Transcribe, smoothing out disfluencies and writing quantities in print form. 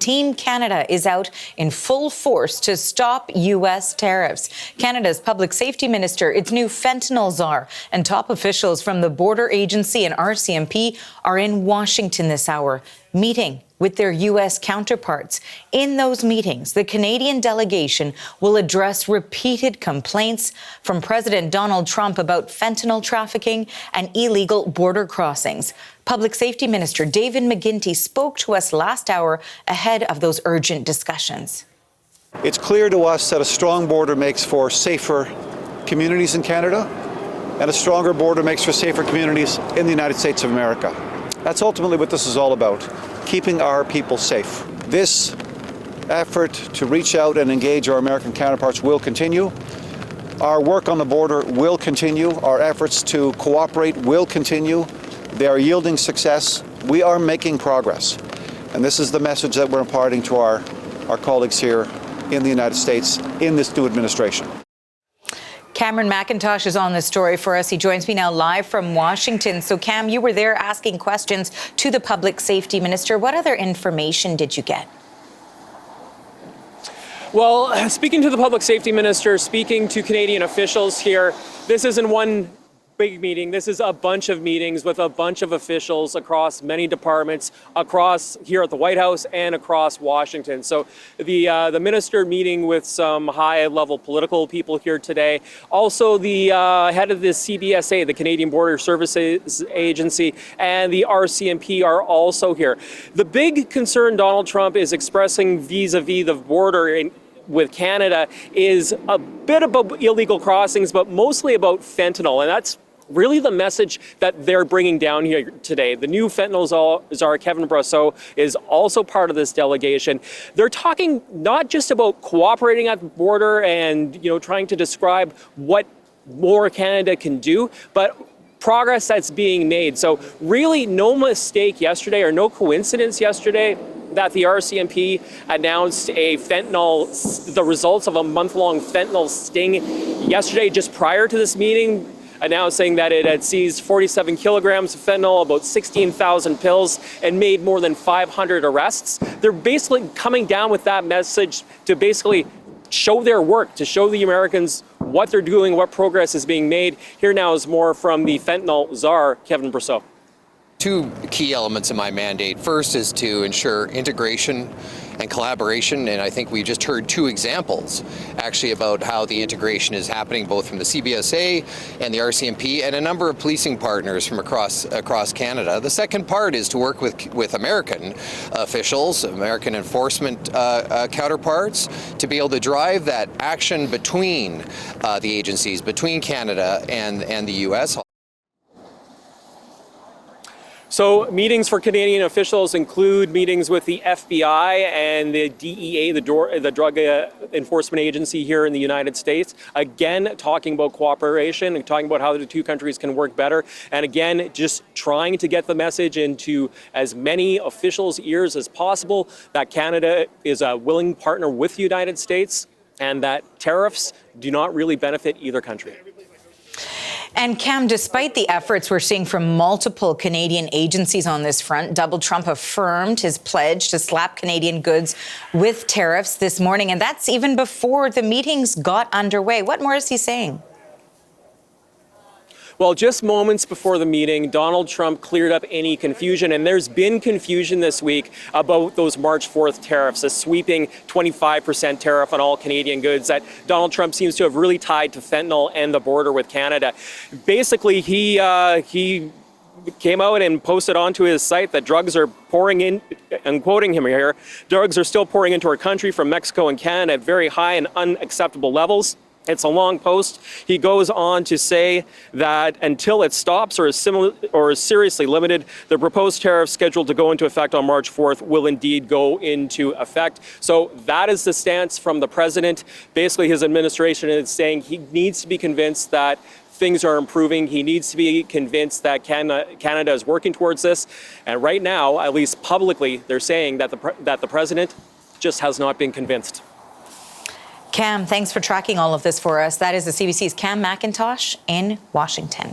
Team Canada is out in full force to stop U.S. tariffs. Canada's public safety minister, its new fentanyl czar, and top officials from the Border Agency and RCMP are in Washington this hour, meeting with their U.S. counterparts. In those meetings, the Canadian delegation will address repeated complaints from President Donald Trump about fentanyl trafficking and illegal border crossings. Public Safety Minister David McGuinty spoke to us last hour ahead of those urgent discussions. It's clear to us that a strong border makes for safer communities in Canada, and a stronger border makes for safer communities in the United States of America. That's ultimately what this is all about, keeping our people safe. This effort to reach out and engage our American counterparts will continue. Our work on the border will continue. Our efforts to cooperate will continue. They are yielding success. We are making progress. And this is the message that we're imparting to our colleagues here in the United States in this new administration. Cameron McIntosh is on this story for us. He joins me now live from Washington. So, Cam, you were there asking questions to the public safety minister. What other information did you get? Well, speaking to the public safety minister, speaking to Canadian officials here, this isn't one big meeting. This is a bunch of meetings with a bunch of officials across many departments, across here at the White House and across Washington. So the minister meeting with some high-level political people here today. Also, the head of the CBSA, the Canadian Border Services Agency, and the RCMP are also here. The big concern Donald Trump is expressing vis-a-vis the border with Canada is a bit about illegal crossings, but mostly about fentanyl, and that's really the message that they're bringing down here today. The new fentanyl czar, Kevin Brosseau, is also part of this delegation. They're talking not just about cooperating at the border and, trying to describe what more Canada can do, but progress that's being made. So really no mistake yesterday, or no coincidence yesterday, that the RCMP announced the results of a month-long fentanyl sting yesterday, just prior to this meeting, announcing that it had seized 47 kilograms of fentanyl, about 16,000 pills, and made more than 500 arrests. They're basically coming down with that message to basically show their work, to show the Americans what they're doing, what progress is being made. Here now is more from the fentanyl czar, Kevin Brosseau. Two key elements of my mandate. First is to ensure integration and collaboration, and I think we just heard two examples actually about how the integration is happening, both from the CBSA and the RCMP and a number of policing partners from across Canada. The second part is to work with American officials, American enforcement counterparts, to be able to drive that action between the agencies, between Canada and the U.S. So meetings for Canadian officials include meetings with the FBI and the DEA, the Drug Enforcement Agency here in the United States. Again, talking about cooperation and talking about how the two countries can work better. And again, just trying to get the message into as many officials' ears as possible that Canada is a willing partner with the United States and that tariffs do not really benefit either country. And Cam, despite the efforts we're seeing from multiple Canadian agencies on this front, Donald Trump affirmed his pledge to slap Canadian goods with tariffs this morning. And that's even before the meetings got underway. What more is he saying? Well, just moments before the meeting, Donald Trump cleared up any confusion, and there's been confusion this week about those March 4th tariffs, a sweeping 25% tariff on all Canadian goods that Donald Trump seems to have really tied to fentanyl and the border with Canada. Basically, he came out and posted onto his site that drugs are pouring in, I'm quoting him here, drugs are still pouring into our country from Mexico and Canada at very high and unacceptable levels. It's a long post. He goes on to say that until it stops or is seriously limited, the proposed tariffs scheduled to go into effect on March 4th will indeed go into effect. So that is the stance from the president. Basically, his administration is saying he needs to be convinced that things are improving. He needs to be convinced that Canada is working towards this. And right now, at least publicly, they're saying that the president just has not been convinced. Cam, thanks for tracking all of this for us. That is the CBC's Cam McIntosh in Washington.